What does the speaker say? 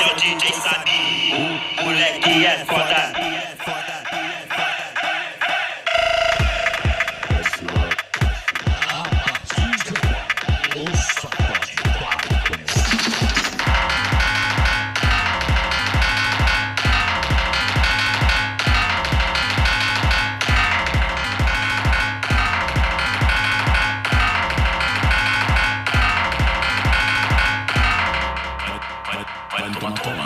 Esse é o DJ Sabi, o moleque é foda. Vai tomar